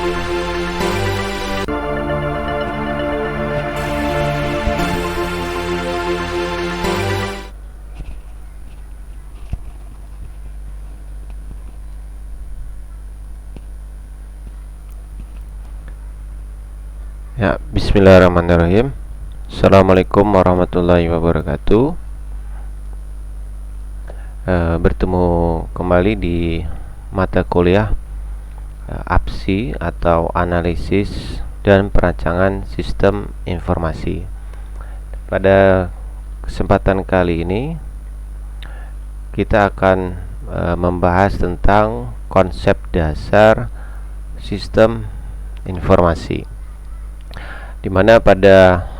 Ya, bismillahirrahmanirrahim. Assalamualaikum warahmatullahi wabarakatuh. Bertemu kembali di mata kuliah APSI atau Analisis dan Perancangan Sistem Informasi. Pada kesempatan kali ini kita akan membahas tentang konsep dasar sistem informasi, dimana pada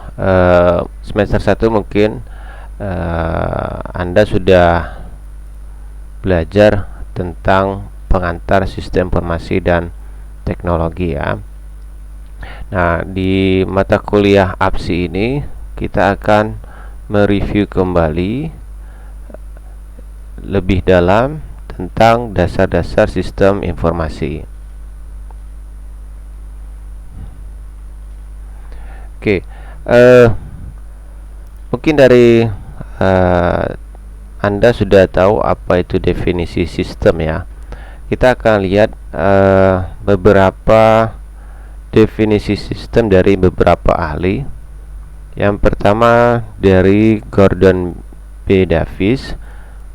semester 1 mungkin Anda sudah belajar tentang pengantar sistem informasi dan teknologi ya. Nah, di mata kuliah APSI ini kita akan mereview kembali lebih dalam tentang dasar-dasar sistem informasi. Oke, mungkin dari Anda sudah tahu apa itu definisi sistem ya. Kita akan lihat beberapa definisi sistem dari beberapa ahli. Yang pertama dari Gordon B. Davis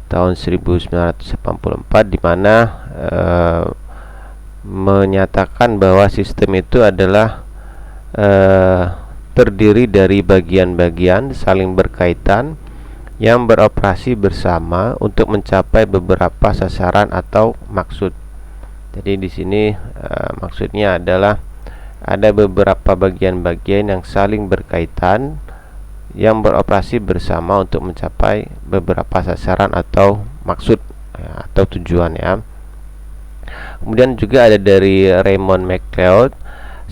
tahun 1984, di mana menyatakan bahwa sistem itu adalah terdiri dari bagian-bagian saling berkaitan yang beroperasi bersama untuk mencapai beberapa sasaran atau maksud. Jadi di sini maksudnya adalah ada beberapa bagian-bagian yang saling berkaitan yang beroperasi bersama untuk mencapai beberapa sasaran atau maksud atau tujuan ya. Kemudian juga ada dari Raymond McLeod.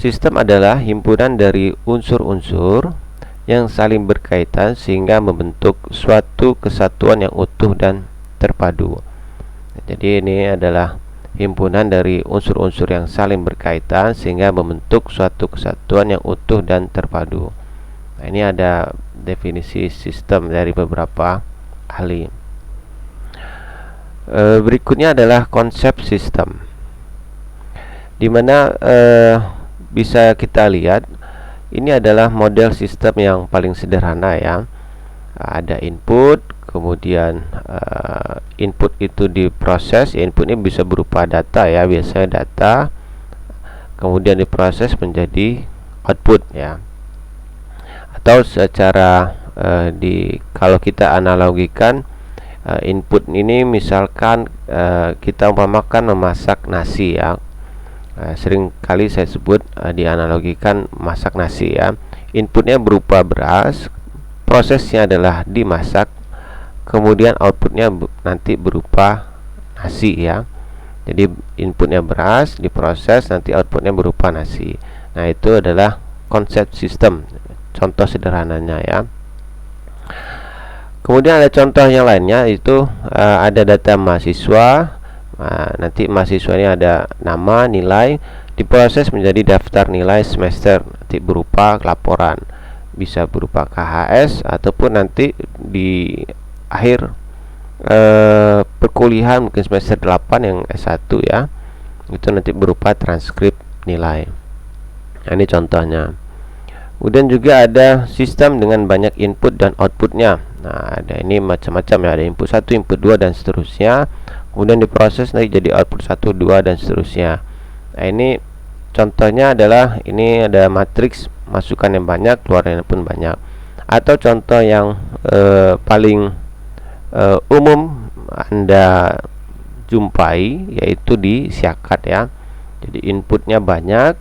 Sistem adalah himpunan dari unsur-unsur yang saling berkaitan sehingga membentuk suatu kesatuan yang utuh dan terpadu. Jadi ini adalah himpunan dari unsur-unsur yang saling berkaitan sehingga membentuk suatu kesatuan yang utuh dan terpadu. Nah, ini ada definisi sistem dari beberapa ahli. Berikutnya adalah konsep sistem, di mana bisa kita lihat ini adalah model sistem yang paling sederhana ya. Ada input, kemudian input itu diproses. Input ini bisa berupa data ya, biasanya data, kemudian diproses menjadi output ya. Atau secara kalau kita analogikan, input ini misalkan kita umpamakan memasak nasi ya. Sering kali saya sebut dianalogikan masak nasi ya. Inputnya berupa beras, prosesnya adalah dimasak, kemudian outputnya nanti berupa nasi ya. Jadi inputnya beras, diproses, nanti outputnya berupa nasi. Nah, itu adalah konsep sistem, contoh sederhananya ya. Kemudian ada contoh yang lainnya, itu ada data mahasiswa. Nanti mahasiswa ini ada nama, nilai, diproses menjadi daftar nilai semester, nanti berupa laporan, bisa berupa KHS ataupun nanti di akhir perkuliahan mungkin semester 8 yang S1 ya, itu nanti berupa transkrip nilai. Nah, ini contohnya. Kemudian juga ada sistem dengan banyak input dan outputnya. Nah, ada ini macam-macam ya, ada input 1, input 2 dan seterusnya. Kemudian diproses nanti jadi output 1, 2 dan seterusnya. Nah, ini contohnya adalah ini ada matriks masukan yang banyak, keluarannya pun banyak. Atau contoh yang paling umum Anda jumpai yaitu di Siakat ya. Jadi inputnya banyak,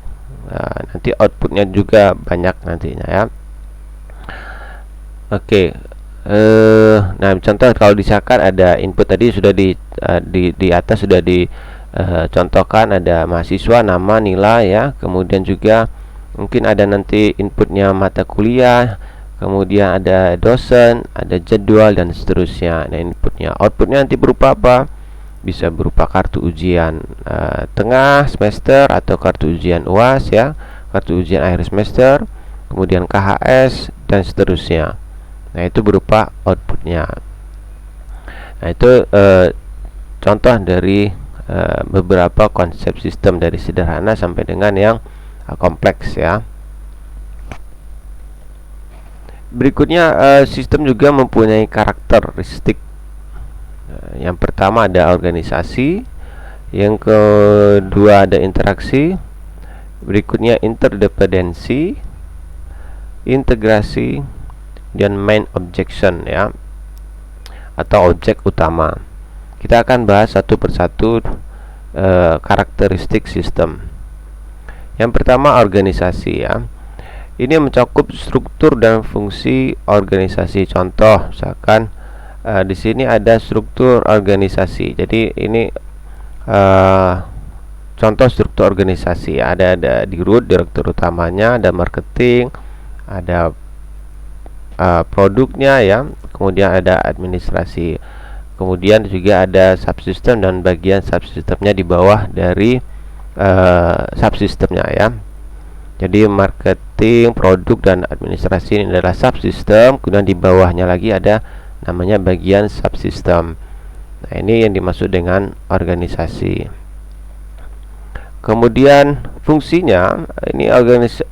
nanti outputnya juga banyak nantinya ya. Oke. Nah, contoh kalau di Siakat ada input tadi sudah di atas sudah dicontohkan, ada mahasiswa, nama, nilai ya. Kemudian juga mungkin ada nanti inputnya mata kuliah, kemudian ada dosen, ada jadwal dan seterusnya. Nah, inputnya, outputnya nanti berupa apa? bisa berupa kartu ujian tengah semester atau kartu ujian UAS ya, kartu ujian akhir semester, kemudian KHS dan seterusnya. Nah, itu berupa outputnya. Nah, itu contoh dari beberapa konsep sistem dari sederhana sampai dengan yang kompleks ya. Berikutnya, sistem juga mempunyai karakteristik. Yang pertama ada organisasi, yang kedua ada interaksi, berikutnya interdependensi, integrasi, dan main objection ya, atau objek utama. Kita akan bahas satu persatu karakteristik sistem. Yang pertama organisasi ya. Ini mencakup struktur dan fungsi organisasi. Contoh, misalkan di sini ada struktur organisasi. Jadi ini contoh struktur organisasi. Ada dirut, direktur utamanya, ada marketing, ada produknya ya, kemudian ada administrasi, kemudian juga ada subsistem dan bagian subsistemnya di bawah dari subsistemnya ya. Jadi marketing, produk, dan administrasi ini adalah subsistem. Kemudian di bawahnya lagi ada namanya bagian subsistem. Nah, ini yang dimaksud dengan organisasi. Kemudian fungsinya, ini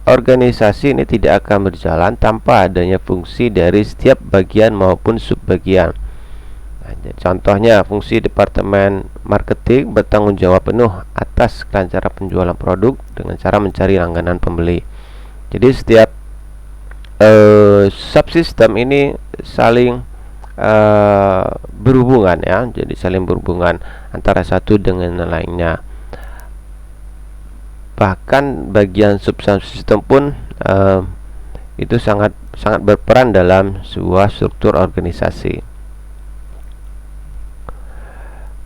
organisasi ini tidak akan berjalan tanpa adanya fungsi dari setiap bagian maupun subbagian. Nah, contohnya, fungsi departemen marketing bertanggung jawab penuh atas kelancaran penjualan produk dengan cara mencari langganan pembeli. Jadi setiap subsistem ini saling berhubungan ya, jadi saling berhubungan antara satu dengan lainnya. Bahkan bagian subsistem pun itu sangat berperan dalam sebuah struktur organisasi.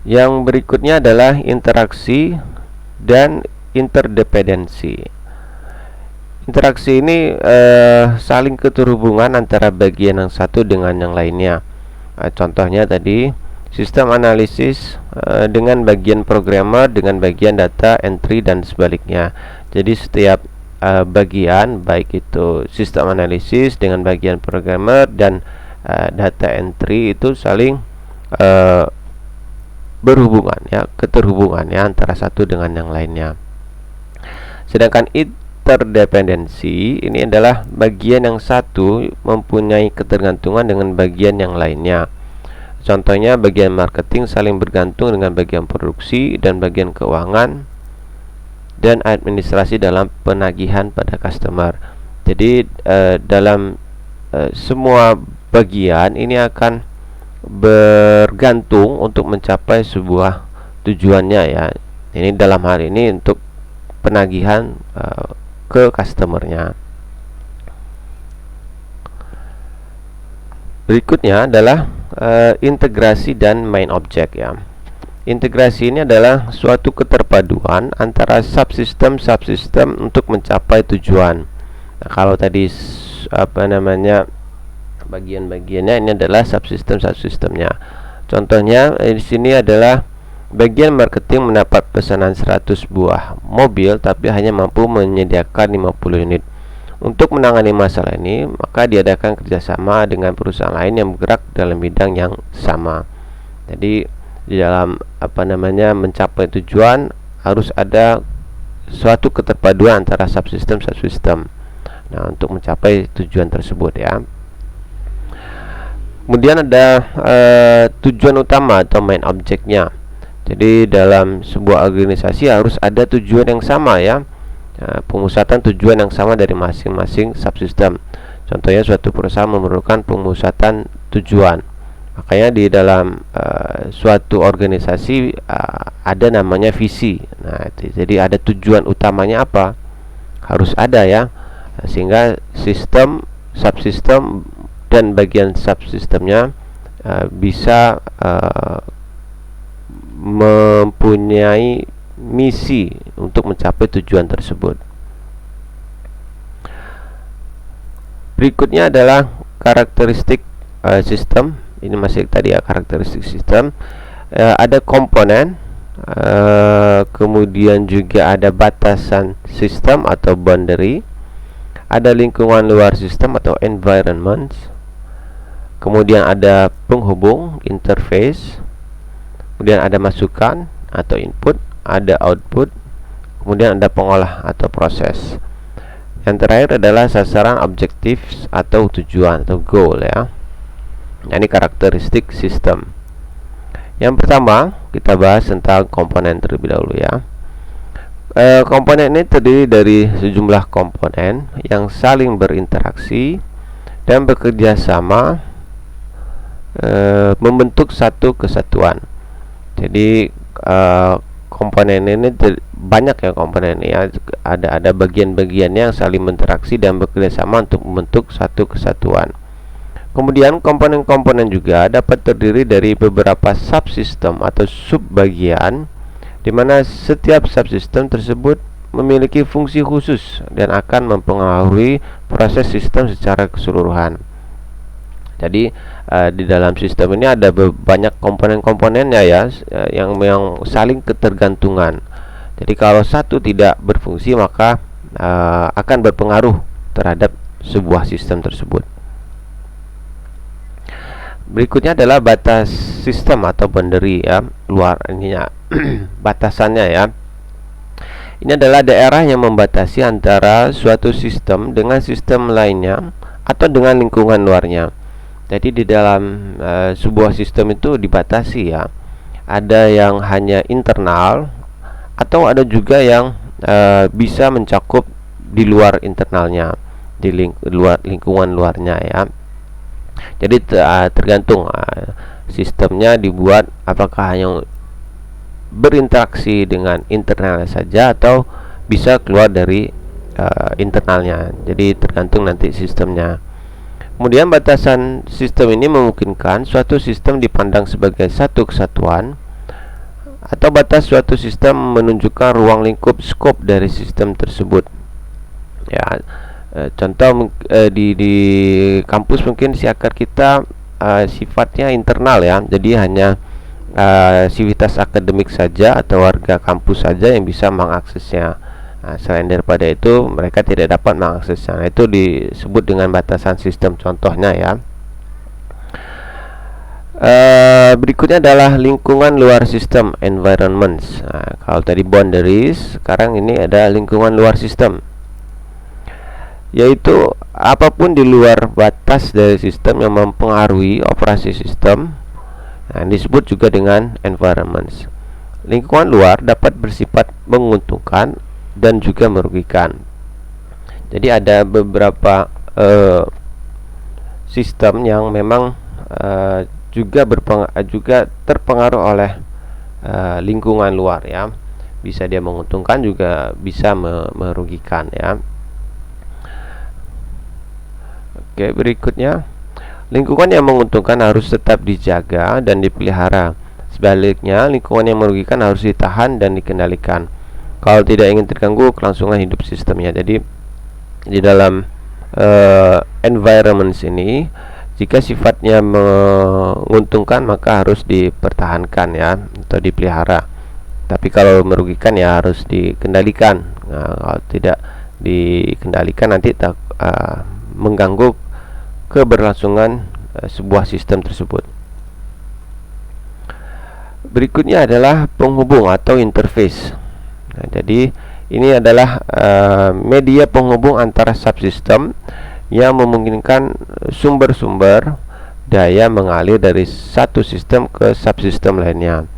Yang berikutnya adalah interaksi dan interdependensi. Interaksi ini saling keterhubungan antara bagian yang satu dengan yang lainnya. Contohnya tadi sistem analisis dengan bagian programmer dengan bagian data entry dan sebaliknya. Jadi setiap bagian, baik itu sistem analisis dengan bagian programmer dan data entry, itu saling berhubungan ya, keterhubungan ya antara satu dengan yang lainnya. Sedangkan interdependensi ini adalah bagian yang satu mempunyai ketergantungan dengan bagian yang lainnya. Contohnya bagian marketing saling bergantung dengan bagian produksi dan bagian keuangan dan administrasi dalam penagihan pada customer. Jadi dalam semua bagian ini akan bergantung untuk mencapai sebuah tujuannya ya. Ini dalam hal ini untuk penagihan ke customernya. Berikutnya adalah integrasi dan main object ya. Integrasi ini adalah suatu keterpaduan antara subsistem untuk mencapai tujuan. Nah, kalau tadi bagian-bagiannya ini adalah subsistemnya. Contohnya di sini adalah bagian marketing mendapat pesanan 100 buah mobil tapi hanya mampu menyediakan 50 unit. Untuk menangani masalah ini, maka diadakan kerjasama dengan perusahaan lain yang bergerak dalam bidang yang sama. Jadi di dalam mencapai tujuan harus ada suatu keterpaduan antara subsistem. Nah, untuk mencapai tujuan tersebut ya. Kemudian ada tujuan utama atau main objeknya. Jadi dalam sebuah organisasi harus ada tujuan yang sama ya, pemusatan tujuan yang sama dari masing-masing subsistem. Contohnya suatu perusahaan memerlukan pemusatan tujuan. Makanya di dalam suatu organisasi ada namanya visi. Nah, jadi ada tujuan utamanya apa? Harus ada ya, sehingga sistem, subsistem dan bagian subsistemnya bisa mempunyai misi untuk mencapai tujuan tersebut. Berikutnya adalah karakteristik sistem. Ini masih tadi ya, karakteristik sistem. ada komponen, kemudian juga ada batasan sistem atau boundary, ada lingkungan luar sistem atau environment, kemudian ada penghubung interface, kemudian ada masukan atau input, ada output, kemudian ada pengolah atau proses. Yang terakhir adalah sasaran, objektif atau tujuan atau goal ya. Ini karakteristik sistem. Yang pertama kita bahas tentang komponen terlebih dahulu ya. Komponen ini terdiri dari sejumlah komponen yang saling berinteraksi dan bekerja sama membentuk satu kesatuan. Jadi komponen ini banyak ya, komponen ini ya, ada bagian-bagiannya yang saling berinteraksi dan bekerja sama untuk membentuk satu kesatuan. Kemudian komponen-komponen juga dapat terdiri dari beberapa subsistem atau subbagian, di mana setiap subsistem tersebut memiliki fungsi khusus dan akan mempengaruhi proses sistem secara keseluruhan. Jadi di dalam sistem ini ada banyak komponen-komponennya ya, yang saling ketergantungan. Jadi kalau satu tidak berfungsi maka akan berpengaruh terhadap sebuah sistem tersebut. Berikutnya adalah batas sistem atau boundary ya, luar ininya batasannya ya. Ini adalah daerah yang membatasi antara suatu sistem dengan sistem lainnya atau dengan lingkungan luarnya. Jadi di dalam sebuah sistem itu dibatasi ya. Ada yang hanya internal atau ada juga yang bisa mencakup di luar internalnya, di luar lingkungan luarnya ya. Jadi tergantung sistemnya dibuat apakah hanya berinteraksi dengan internalnya saja atau bisa keluar dari internalnya. Jadi tergantung nanti sistemnya. Kemudian batasan sistem ini memungkinkan suatu sistem dipandang sebagai satu kesatuan, atau batas suatu sistem menunjukkan ruang lingkup skop dari sistem tersebut. Ya, contoh di kampus mungkin siakar kita sifatnya internal ya, jadi hanya sivitas akademik saja atau warga kampus saja yang bisa mengaksesnya. Selain daripada itu mereka tidak dapat mengaksesnya. Itu disebut dengan batasan sistem, contohnya ya. Berikutnya adalah lingkungan luar sistem, environments. Kalau tadi boundaries, sekarang ini ada lingkungan luar sistem, yaitu apapun di luar batas dari sistem yang mempengaruhi operasi sistem. Disebut juga dengan environments. Lingkungan luar dapat bersifat menguntungkan dan juga merugikan. Jadi ada beberapa sistem yang memang juga terpengaruh oleh lingkungan luar ya. Bisa dia menguntungkan juga bisa merugikan ya. Oke, berikutnya lingkungan yang menguntungkan harus tetap dijaga dan dipelihara. Sebaliknya, lingkungan yang merugikan harus ditahan dan dikendalikan kalau tidak ingin terganggu kelangsungan hidup sistemnya. Jadi di dalam environment ini, jika sifatnya menguntungkan maka harus dipertahankan ya, atau dipelihara. Tapi kalau merugikan ya harus dikendalikan. Kalau tidak dikendalikan nanti mengganggu keberlangsungan sebuah sistem tersebut. Berikutnya adalah penghubung atau interface. Jadi ini adalah media penghubung antara subsistem yang memungkinkan sumber-sumber daya mengalir dari satu sistem ke subsistem lainnya.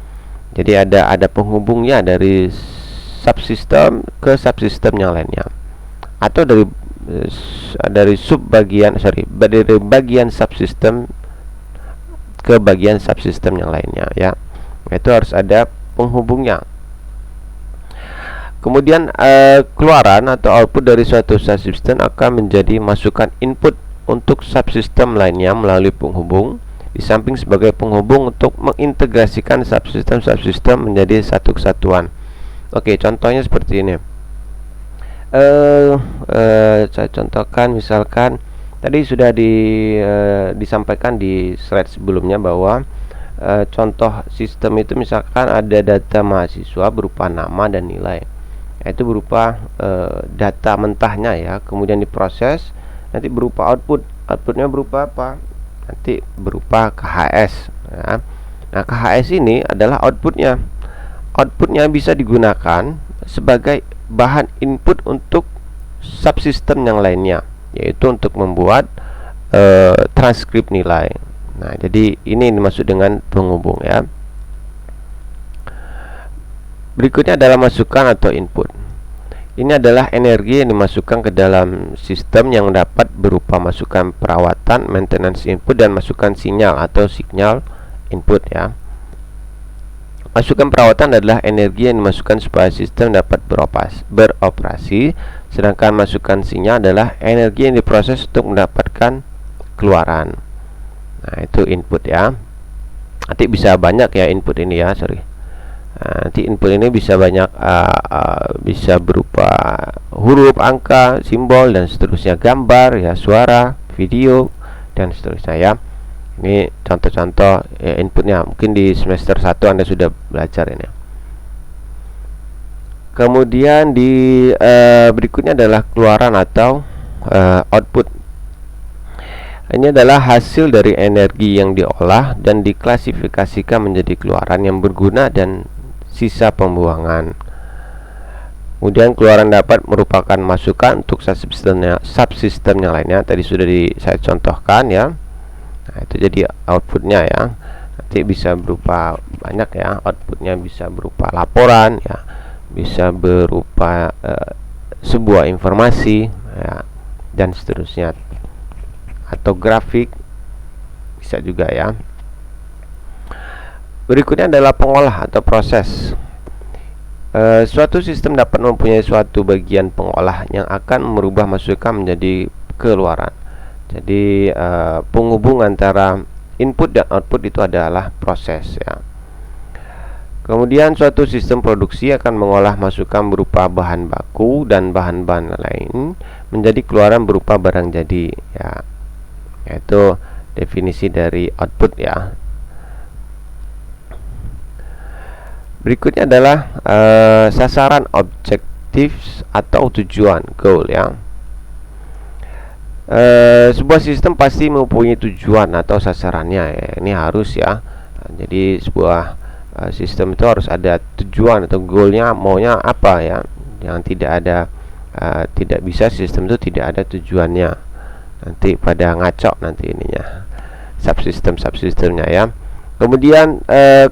Jadi ada penghubungnya dari subsistem ke subsistem yang lainnya, atau dari bagian subsistem ke bagian subsistem yang lainnya ya. Itu harus ada penghubungnya. Kemudian keluaran atau output dari suatu subsistem akan menjadi masukan input untuk subsistem lainnya melalui penghubung, di samping sebagai penghubung untuk mengintegrasikan subsistem menjadi satu kesatuan. Oke, contohnya seperti ini. Saya contohkan, misalkan tadi sudah disampaikan di slide sebelumnya bahwa contoh sistem itu misalkan ada data mahasiswa berupa nama dan nilai, itu berupa data mentahnya ya, kemudian diproses nanti berupa outputnya berupa apa, nanti berupa KHS ya. Nah, KHS ini adalah outputnya bisa digunakan sebagai bahan input untuk subsistem yang lainnya, yaitu untuk membuat transkrip nilai. Nah, jadi ini dimaksud dengan penghubung ya. Berikutnya adalah masukan atau input. Ini adalah energi yang dimasukkan ke dalam sistem yang dapat berupa masukan perawatan, maintenance input, dan masukan sinyal atau signal input ya. Masukan perawatan adalah energi yang dimasukkan supaya sistem dapat beroperasi, sedangkan masukan sinyal adalah energi yang diproses untuk mendapatkan keluaran. Nah, itu input ya. Nanti bisa banyak ya input ini ya, nanti input ini bisa banyak, bisa berupa huruf, angka, simbol, dan seterusnya, gambar ya, suara, video, dan seterusnya ya. Ini contoh-contoh inputnya. Mungkin di semester 1 Anda sudah belajar ini. Kemudian di berikutnya adalah keluaran atau output. Ini adalah hasil dari energi yang diolah dan diklasifikasikan menjadi keluaran yang berguna dan sisa pembuangan. Kemudian keluaran dapat merupakan masukan untuk subsistem yang lainnya. Tadi sudah saya contohkan ya. Nah, itu jadi outputnya ya. Nanti bisa berupa banyak ya. Outputnya bisa berupa laporan ya, bisa berupa sebuah informasi ya, dan seterusnya, atau grafik bisa juga ya. Berikutnya adalah pengolah atau proses. Suatu sistem dapat mempunyai suatu bagian pengolah yang akan merubah masukan menjadi keluaran. Jadi penghubung antara input dan output itu adalah proses ya. Kemudian suatu sistem produksi akan mengolah masukan berupa bahan baku dan bahan-bahan lain menjadi keluaran berupa barang jadi ya. Yaitu definisi dari output ya. Berikutnya adalah sasaran, objektif atau tujuan, goal ya. Sebuah sistem pasti mempunyai tujuan atau sasarannya ya. Ini harus ya. Jadi sebuah sistem itu harus ada tujuan atau goalnya, maunya apa ya. Yang tidak ada, tidak bisa sistem itu tidak ada tujuannya. Nanti pada ngaco nanti ininya subsistemnya ya. Kemudian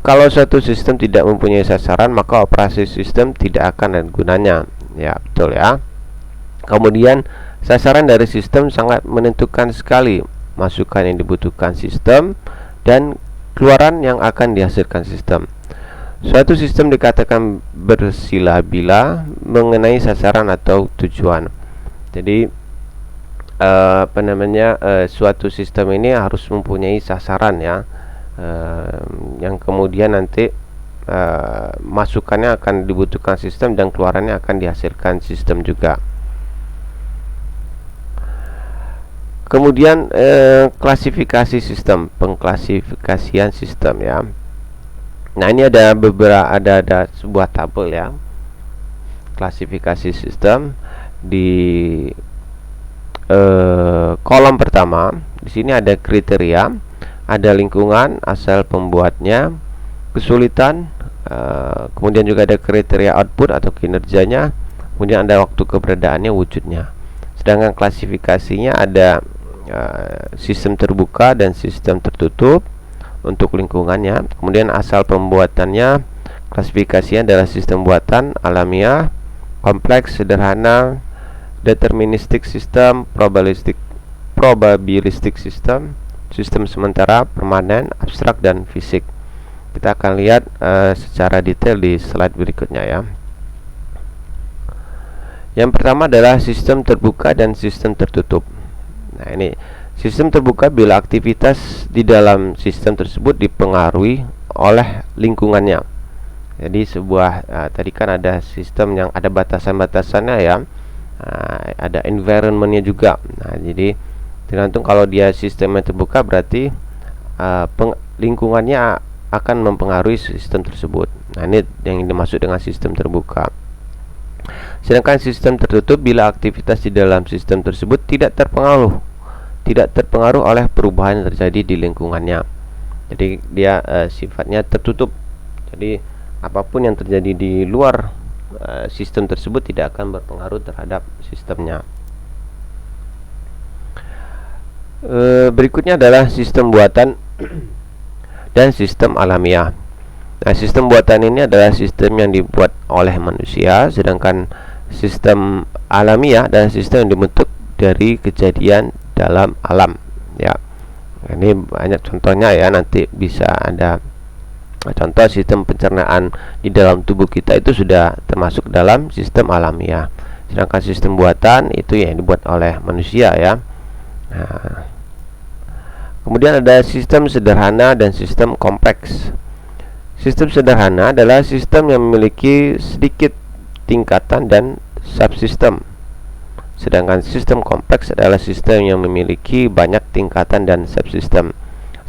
kalau suatu sistem tidak mempunyai sasaran, maka operasi sistem tidak akan ada gunanya ya, betul ya. Kemudian sasaran dari sistem sangat menentukan sekali masukan yang dibutuhkan sistem dan keluaran yang akan dihasilkan sistem. Suatu sistem dikatakan bersila-bila mengenai sasaran atau tujuan. Jadi suatu sistem ini harus mempunyai sasaran ya, yang kemudian nanti masukannya akan dibutuhkan sistem dan keluarannya akan dihasilkan sistem juga. Kemudian klasifikasi sistem, pengklasifikasian sistem ya. Nah, ini ada ada sebuah tabel ya. Klasifikasi sistem di kolom pertama. Di sini ada kriteria, ada lingkungan, asal pembuatnya, kesulitan, kemudian juga ada kriteria output atau kinerjanya, kemudian ada waktu keberadaannya, wujudnya. Sedangkan klasifikasinya ada sistem terbuka dan sistem tertutup untuk lingkungannya. Kemudian asal pembuatannya, klasifikasinya adalah sistem buatan, alamiah, kompleks, sederhana, deterministik sistem, probabilistik sistem, sistem sementara, permanen, abstrak, dan fisik. Kita akan lihat secara detail di slide berikutnya ya. Yang pertama adalah sistem terbuka dan sistem tertutup. Nah, ini sistem terbuka bila aktivitas di dalam sistem tersebut dipengaruhi oleh lingkungannya. Jadi sebuah tadi kan ada sistem yang ada batasan-batasannya ya, ada environmentnya juga. Nah, jadi tergantung kalau dia sistemnya terbuka berarti lingkungannya akan mempengaruhi sistem tersebut. Nah, ini yang dimaksud dengan sistem terbuka. Sedangkan sistem tertutup bila aktivitas di dalam sistem tersebut tidak terpengaruh oleh perubahan yang terjadi di lingkungannya. Jadi dia sifatnya tertutup. Jadi apapun yang terjadi di luar sistem tersebut tidak akan berpengaruh terhadap sistemnya. Berikutnya adalah sistem buatan dan sistem alamiah. Nah, sistem buatan ini adalah sistem yang dibuat oleh manusia, sedangkan sistem alamiah adalah sistem yang dibentuk dari kejadian dalam alam. Ya, ini banyak contohnya ya, nanti bisa ada contoh sistem pencernaan di dalam tubuh kita itu sudah termasuk dalam sistem alamiah. Sedangkan sistem buatan itu yang dibuat oleh manusia ya. Nah, kemudian ada sistem sederhana dan sistem kompleks. Sistem sederhana adalah sistem yang memiliki sedikit tingkatan dan subsistem. Sedangkan sistem kompleks adalah sistem yang memiliki banyak tingkatan dan subsistem.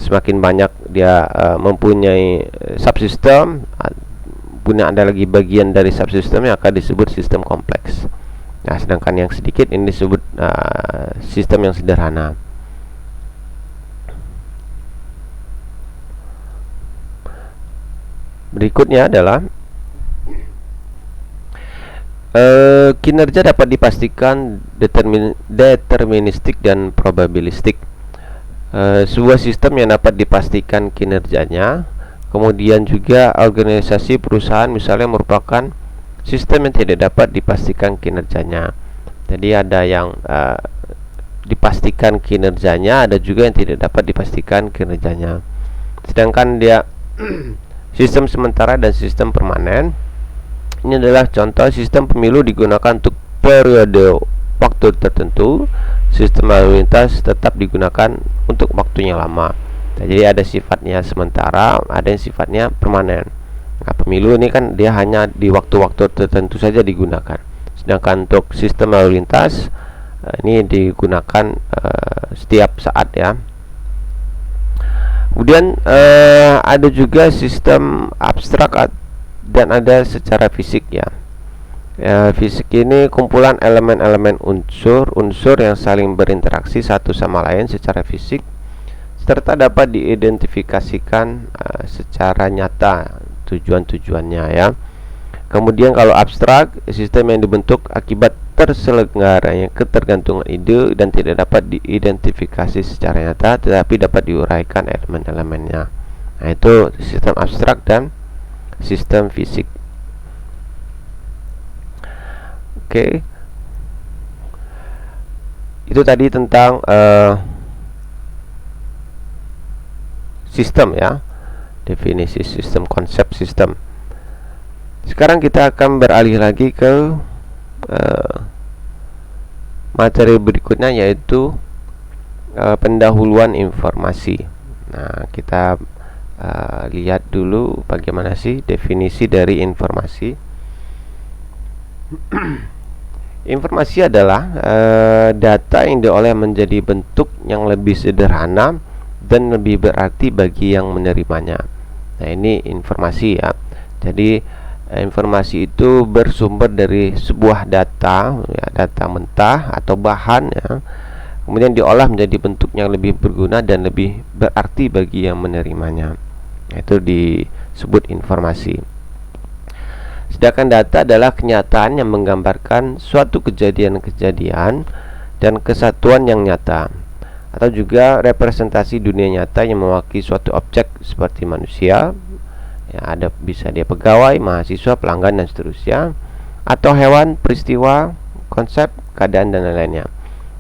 Semakin banyak dia mempunyai subsistem, punya ada lagi bagian dari subsistem yang akan disebut sistem kompleks. Nah, sedangkan yang sedikit ini disebut sistem yang sederhana. Berikutnya adalah kinerja dapat dipastikan deterministik dan probabilistik. Sebuah sistem yang dapat dipastikan kinerjanya, kemudian juga organisasi perusahaan misalnya merupakan sistem yang tidak dapat dipastikan kinerjanya. Jadi ada yang dipastikan kinerjanya, ada juga yang tidak dapat dipastikan kinerjanya. Sedangkan dia sistem sementara dan sistem permanen. Ini adalah contoh sistem pemilu digunakan untuk periode waktu tertentu. Sistem lalu lintas tetap digunakan untuk waktunya lama. Nah, jadi ada sifatnya sementara, ada yang sifatnya permanen. Nah, pemilu ini kan dia hanya di waktu-waktu tertentu saja digunakan. Sedangkan untuk sistem lalu lintas ini digunakan setiap saat ya. Kemudian ada juga sistem abstrak dan ada secara fisik ya. Fisik ini kumpulan elemen-elemen unsur yang saling berinteraksi satu sama lain secara fisik, serta dapat diidentifikasikan secara nyata tujuan-tujuannya ya. Kemudian kalau abstrak, sistem yang dibentuk akibat terselenggaranya ketergantungan ide dan tidak dapat diidentifikasi secara nyata, tetapi dapat diuraikan elemen-elemennya. Nah, itu sistem abstrak dan sistem fisik. Oke. Itu tadi tentang sistem ya. Definisi sistem, konsep sistem. Sekarang kita akan beralih lagi ke materi berikutnya, yaitu pendahuluan informasi. Nah, kita lihat dulu bagaimana sih definisi dari informasi. Informasi adalah data yang diolah menjadi bentuk yang lebih sederhana dan lebih berarti bagi yang menerimanya. Nah, ini informasi ya. Jadi informasi itu bersumber dari sebuah data ya, data mentah atau bahan ya, kemudian diolah menjadi bentuk yang lebih berguna dan lebih berarti bagi yang menerimanya. Itu disebut informasi. Sedangkan data adalah kenyataan yang menggambarkan suatu kejadian-kejadian dan kesatuan yang nyata, atau juga representasi dunia nyata yang mewakili suatu objek seperti manusia ya, ada bisa dia pegawai, mahasiswa, pelanggan dan seterusnya, atau hewan, peristiwa, konsep, keadaan dan lain-lainnya.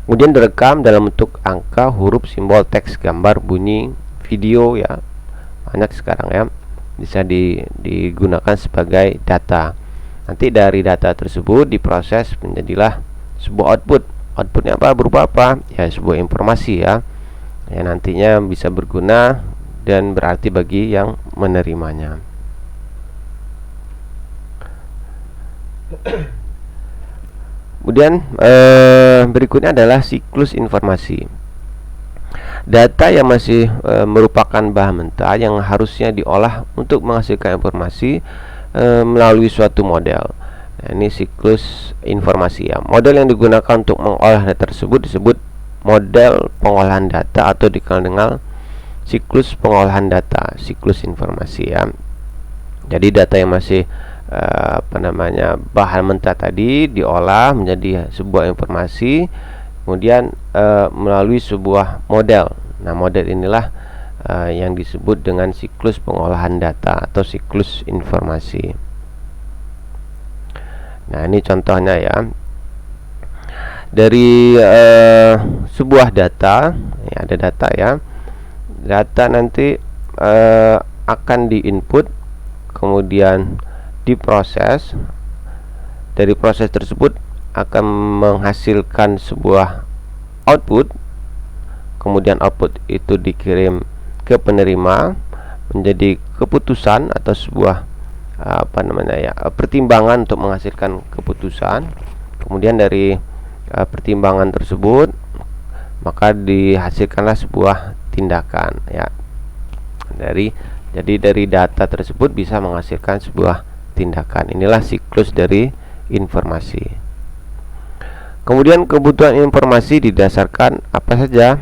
Kemudian direkam dalam bentuk angka, huruf, simbol, teks, gambar, bunyi, video ya. Banyak sekarang ya, bisa digunakan sebagai data. Nanti dari data tersebut diproses menjadilah sebuah output. Outputnya apa? Berupa apa? Ya, sebuah informasi ya. Ya, nantinya bisa berguna dan berarti bagi yang menerimanya. Kemudian berikutnya adalah siklus informasi. Data yang masih merupakan bahan mentah yang harusnya diolah untuk menghasilkan informasi melalui suatu model. Nah, ini siklus informasi ya. Model yang digunakan untuk mengolah data tersebut disebut model pengolahan data atau dikenal dengan siklus pengolahan data, siklus informasi ya. Jadi data yang masih bahan mentah tadi diolah menjadi sebuah informasi, kemudian melalui sebuah model. Nah, model inilah yang disebut dengan siklus pengolahan data atau siklus informasi. Nah, ini contohnya ya. Dari sebuah data, ya, ada data ya. Data nanti akan diinput, kemudian diproses. Dari proses tersebut akan menghasilkan sebuah output, kemudian output itu dikirim ke penerima menjadi keputusan atau sebuah pertimbangan untuk menghasilkan keputusan. Kemudian dari pertimbangan tersebut maka dihasilkanlah sebuah tindakan ya. Jadi dari data tersebut bisa menghasilkan sebuah tindakan. Inilah siklus dari informasi. Kemudian kebutuhan informasi didasarkan apa saja?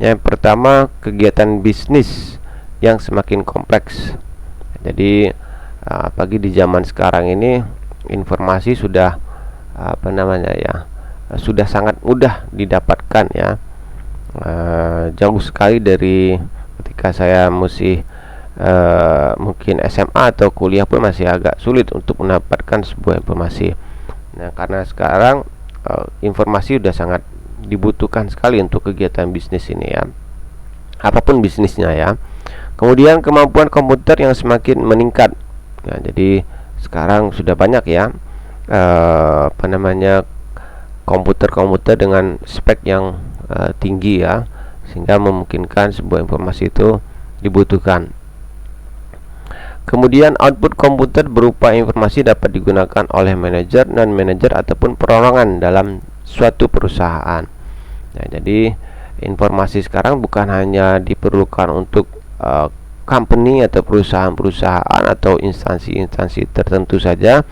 Yang pertama, kegiatan bisnis yang semakin kompleks. Jadi apalagi di zaman sekarang ini informasi sudah sudah sangat mudah didapatkan ya. Jauh sekali dari ketika saya mungkin SMA atau kuliah pun masih agak sulit untuk mendapatkan sebuah informasi. Nah, karena sekarang informasi sudah sangat dibutuhkan sekali untuk kegiatan bisnis ini ya, apapun bisnisnya ya. Kemudian kemampuan komputer yang semakin meningkat. Nah, jadi sekarang sudah banyak ya komputer-komputer dengan spek yang tinggi ya, sehingga memungkinkan sebuah informasi itu dibutuhkan. Kemudian output komputer berupa informasi dapat digunakan oleh manajer, non-manajer ataupun perorangan dalam suatu perusahaan. Nah, jadi informasi sekarang bukan hanya diperlukan untuk company atau perusahaan-perusahaan atau instansi-instansi tertentu saja,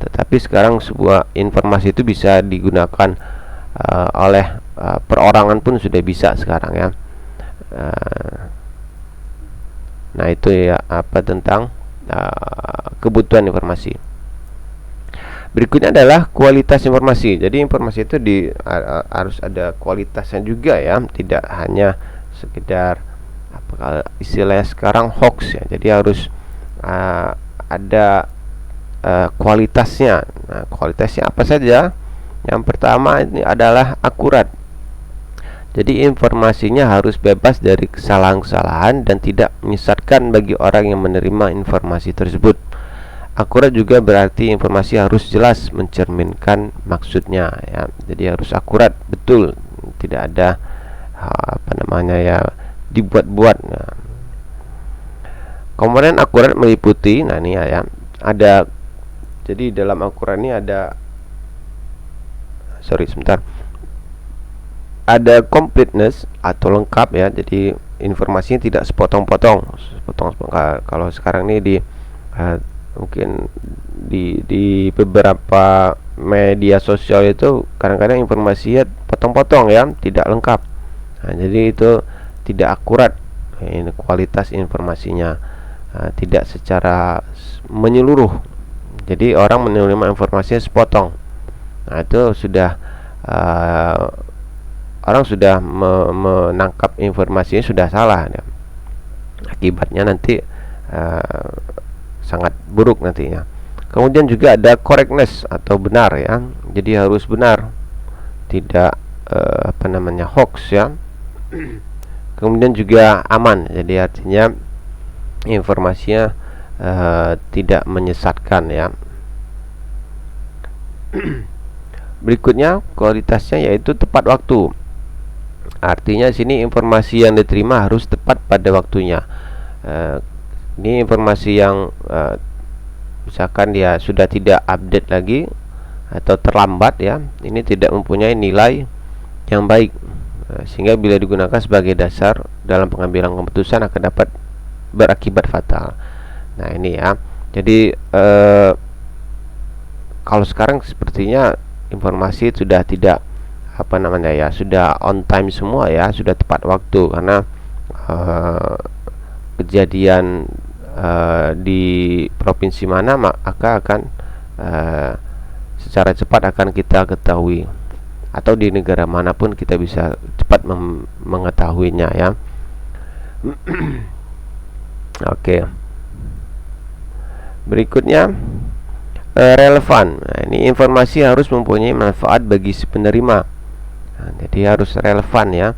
tetapi sekarang sebuah informasi itu bisa digunakan oleh perorangan pun sudah bisa sekarang ya. Nah, itu ya tentang kebutuhan informasi. Berikutnya adalah kualitas informasi. Jadi informasi itu harus ada kualitasnya juga ya, tidak hanya sekedar kalau istilahnya sekarang hoax ya. Jadi harus ada kualitasnya. Nah, kualitasnya apa saja? Yang pertama ini adalah akurat. Jadi informasinya harus bebas dari kesalahan-kesalahan dan tidak menyesatkan bagi orang yang menerima informasi tersebut. Akurat juga berarti informasi harus jelas mencerminkan maksudnya ya. Jadi harus akurat, betul, tidak ada dibuat-buat. Nah, komponen akurat meliputi, nah ini ya, ada. Jadi dalam akurat ini ada completeness atau lengkap ya. Jadi informasinya tidak sepotong-potong. Kalau sekarang ini mungkin di beberapa media sosial itu kadang-kadang informasinya potong-potong ya, tidak lengkap. Nah, jadi itu tidak akurat. Ini kualitas informasinya tidak secara menyeluruh. Jadi orang menerima informasinya sepotong. Nah, itu sudah orang sudah menangkap informasinya sudah salah ya. Akibatnya nanti sangat buruk nantinya. Kemudian juga ada correctness atau benar ya. Jadi harus benar, tidak hoax ya. Kemudian juga aman. Jadi artinya informasinya tidak menyesatkan ya. Berikutnya kualitasnya yaitu tepat waktu. Artinya sini informasi yang diterima harus tepat pada waktunya. Ini informasi yang misalkan dia sudah tidak update lagi atau terlambat ya, ini tidak mempunyai nilai yang baik. sehingga bila digunakan sebagai dasar dalam pengambilan keputusan akan dapat berakibat fatal. Nah ini ya, jadi kalau sekarang sepertinya informasi sudah tidak sudah on time semua ya, sudah tepat waktu, karena kejadian di provinsi mana maka akan secara cepat akan kita ketahui, atau di negara manapun kita bisa cepat mengetahuinya ya. Oke. Berikutnya relevan. Nah, ini informasi harus mempunyai manfaat bagi si penerima. Nah, jadi harus relevan ya.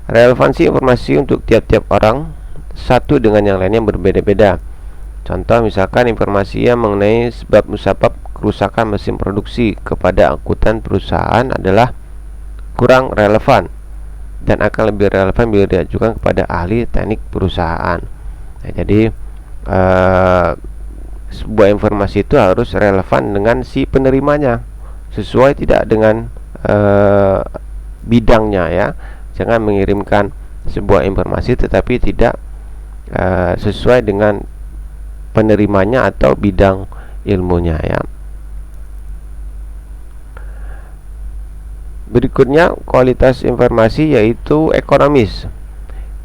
Relevansi informasi untuk tiap-tiap orang satu dengan yang lainnya berbeda-beda. Contoh misalkan informasi yang mengenai sebab musabab kerusakan mesin produksi kepada akuntan perusahaan adalah kurang relevan dan akan lebih relevan bila diajukan kepada ahli teknik perusahaan. Nah, jadi sebuah informasi itu harus relevan dengan si penerimanya, sesuai tidak dengan bidangnya ya. Jangan mengirimkan sebuah informasi tetapi tidak sesuai dengan penerimanya atau bidang ilmunya ya. Berikutnya kualitas informasi, yaitu ekonomis.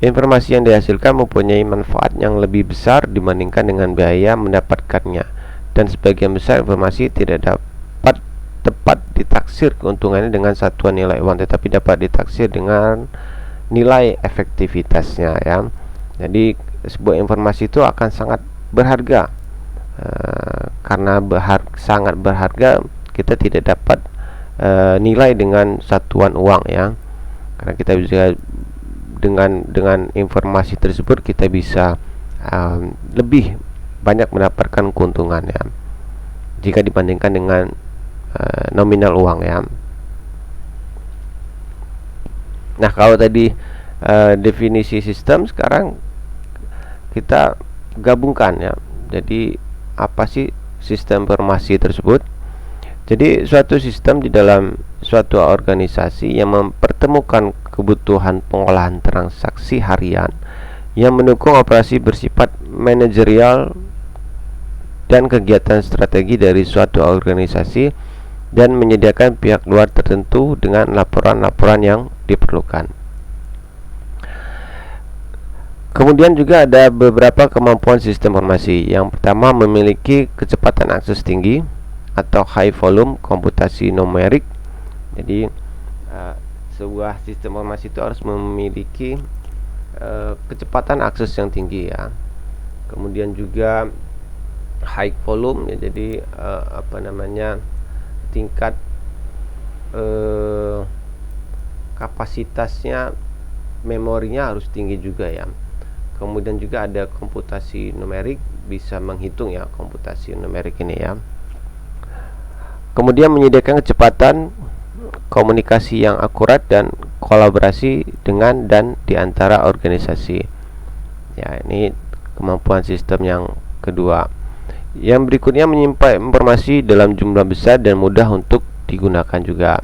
Informasi yang dihasilkan mempunyai manfaat yang lebih besar dibandingkan dengan biaya mendapatkannya, dan sebagian besar informasi tidak dapat tepat ditaksir keuntungannya dengan satuan nilai uang, tetapi dapat ditaksir dengan nilai efektivitasnya ya. Jadi sebuah informasi itu akan sangat berharga. Karena sangat berharga, kita tidak dapat nilai dengan satuan uang ya. Karena kita bisa dengan informasi tersebut kita bisa lebih banyak mendapatkan keuntungan ya, jika dibandingkan dengan nominal uang ya. Nah, kalau tadi definisi sistem, sekarang kita gabungkan ya. Jadi apa sih sistem informasi tersebut? Jadi suatu sistem di dalam suatu organisasi yang mempertemukan kebutuhan pengolahan transaksi harian yang mendukung operasi bersifat manajerial dan kegiatan strategi dari suatu organisasi, dan menyediakan pihak luar tertentu dengan laporan-laporan yang diperlukan. Kemudian juga ada beberapa kemampuan sistem informasi. Yang pertama, memiliki kecepatan akses tinggi atau high volume komputasi numerik. Jadi sebuah sistem informasi itu harus memiliki kecepatan akses yang tinggi ya. Kemudian juga high volume ya, jadi tingkat kapasitasnya, memorinya harus tinggi juga ya. Kemudian juga ada komputasi numerik, bisa menghitung ya komputasi numerik ini ya. Kemudian menyediakan kecepatan komunikasi yang akurat dan kolaborasi dengan dan di antara organisasi. Ya, ini kemampuan sistem yang kedua. Yang berikutnya, menyimpan informasi dalam jumlah besar dan mudah untuk digunakan juga.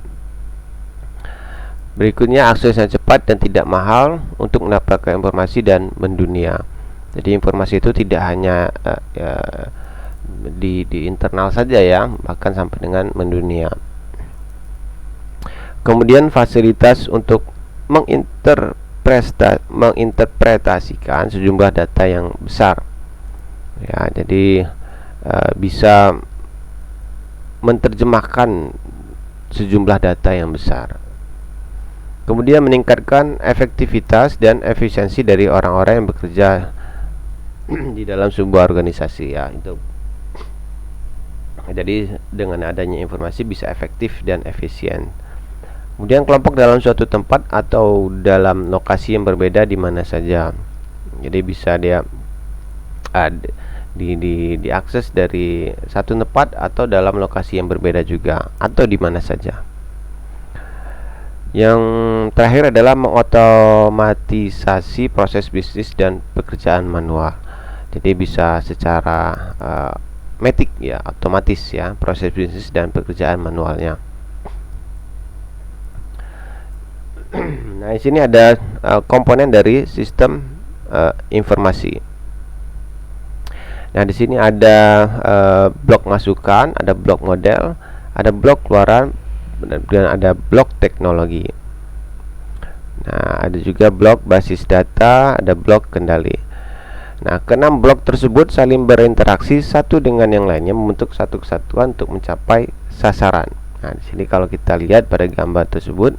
Berikutnya, akses yang cepat dan tidak mahal untuk mendapatkan informasi dan mendunia. Jadi informasi itu tidak hanya di internal saja ya, bahkan sampai dengan mendunia. Kemudian fasilitas untuk menginterpretasikan sejumlah data yang besar ya. Jadi bisa menerjemahkan sejumlah data yang besar. Kemudian meningkatkan efektivitas dan efisiensi dari orang-orang yang bekerja di dalam sebuah organisasi ya. Itu jadi dengan adanya informasi bisa efektif dan efisien. Kemudian kelompok dalam suatu tempat atau dalam lokasi yang berbeda di mana saja. Jadi bisa dia diakses dari satu tempat atau dalam lokasi yang berbeda juga, atau di mana saja. Yang terakhir adalah mengotomatisasi proses bisnis dan pekerjaan manual. Jadi bisa secara matic ya, otomatis ya, proses bisnis dan pekerjaan manualnya. Nah, di sini ada komponen dari sistem informasi. Nah, di sini ada blok masukan, ada blok model, ada blok keluaran, dan ada blok teknologi. Nah, ada juga blok basis data, ada blok kendali. Nah, keenam blok tersebut saling berinteraksi satu dengan yang lainnya membentuk satu kesatuan untuk mencapai sasaran. Nah, di sini kalau kita lihat pada gambar tersebut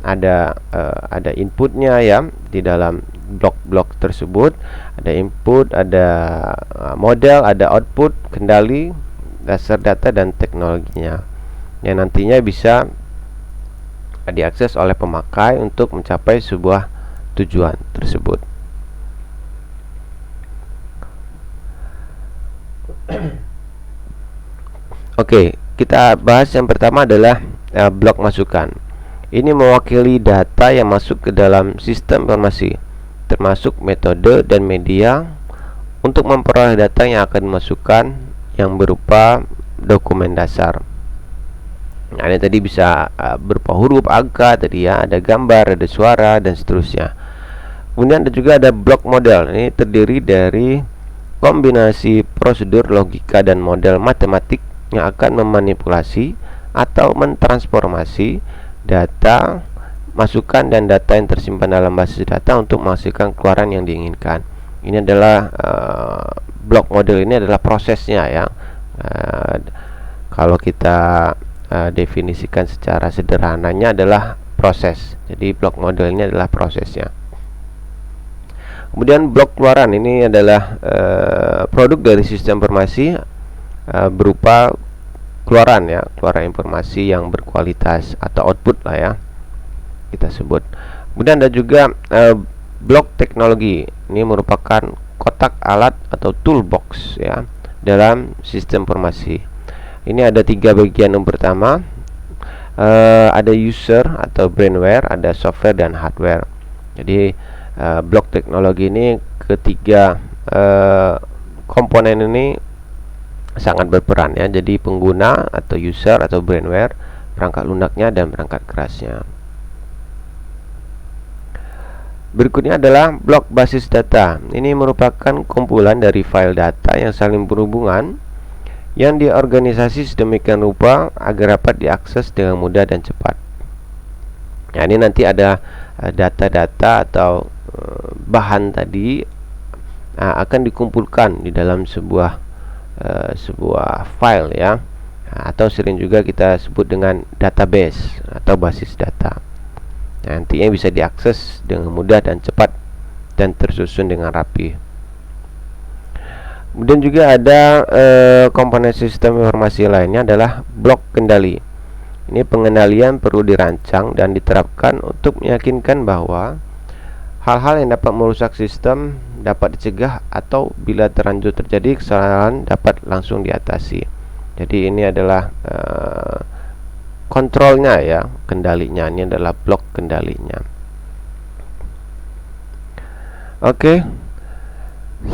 ada inputnya ya di dalam blok-blok tersebut. Ada input, ada model, ada output, kendali, dasar data, dan teknologinya yang nantinya bisa diakses oleh pemakai untuk mencapai sebuah tujuan tersebut. Oke, kita bahas yang pertama adalah blok masukan. Ini mewakili data yang masuk ke dalam sistem informasi, termasuk metode dan media untuk memperoleh data yang akan dimasukkan yang berupa dokumen dasar. Nah, ini tadi bisa berupa huruf, angka, tadi ya, ada gambar, ada suara, dan seterusnya. Kemudian ada juga ada blok model. Ini terdiri dari kombinasi prosedur logika dan model matematik yang akan memanipulasi atau mentransformasi data, masukan, dan data yang tersimpan dalam basis data untuk menghasilkan keluaran yang diinginkan. Ini adalah blok model ini adalah prosesnya ya. Kalau kita definisikan secara sederhananya adalah proses. Jadi blok model ini adalah prosesnya. Kemudian blok keluaran ini adalah produk dari sistem informasi berupa keluaran ya, keluaran informasi yang berkualitas atau output lah ya kita sebut. Kemudian ada juga blok teknologi. Ini merupakan kotak alat atau toolbox ya dalam sistem informasi. Ini ada 3 bagian. Yang pertama ada user atau brainware, ada software dan hardware. Jadi blok teknologi ini ketiga komponen ini sangat berperan ya. Jadi pengguna atau user atau brainware, perangkat lunaknya, dan perangkat kerasnya. Berikutnya adalah blok basis data. Ini merupakan kumpulan dari file data yang saling berhubungan yang diorganisasi sedemikian rupa agar dapat diakses dengan mudah dan cepat. Nah, ini nanti ada data-data atau bahan tadi akan dikumpulkan di dalam sebuah file ya, atau sering juga kita sebut dengan database atau basis data. Nantinya bisa diakses dengan mudah dan cepat dan tersusun dengan rapi. Kemudian juga ada komponen sistem informasi lainnya adalah blok kendali. Ini pengendalian perlu dirancang dan diterapkan untuk meyakinkan bahwa hal-hal yang dapat merusak sistem dapat dicegah atau bila terlanjur terjadi kesalahan dapat langsung diatasi. Jadi ini adalah kontrolnya ya, kendalinya. Ini adalah blok kendalinya. Oke,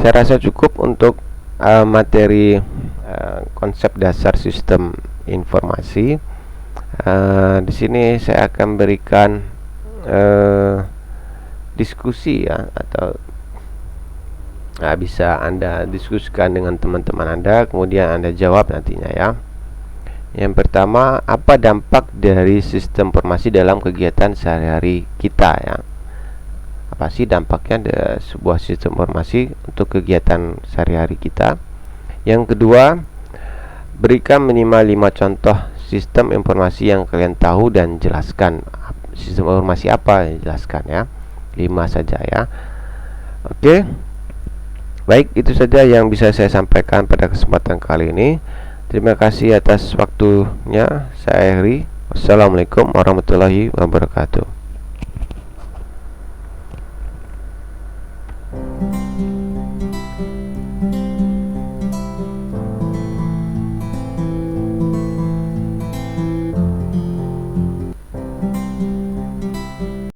saya rasa cukup untuk materi konsep dasar sistem informasi. Di sini saya akan berikan diskusi ya, atau bisa Anda diskusikan dengan teman-teman Anda, kemudian Anda jawab nantinya ya. Yang pertama, apa dampak dari sistem informasi dalam kegiatan sehari-hari kita ya? Apa sih dampaknya dari sebuah sistem informasi untuk kegiatan sehari-hari kita? Yang kedua, berikan minimal 5 contoh sistem informasi yang kalian tahu dan jelaskan. Sistem informasi apa? Jelaskan ya. 5 saja ya. Oke. Baik, itu saja yang bisa saya sampaikan pada kesempatan kali ini. Terima kasih atas waktunya. Saya Heri. Wassalamualaikum warahmatullahi wabarakatuh.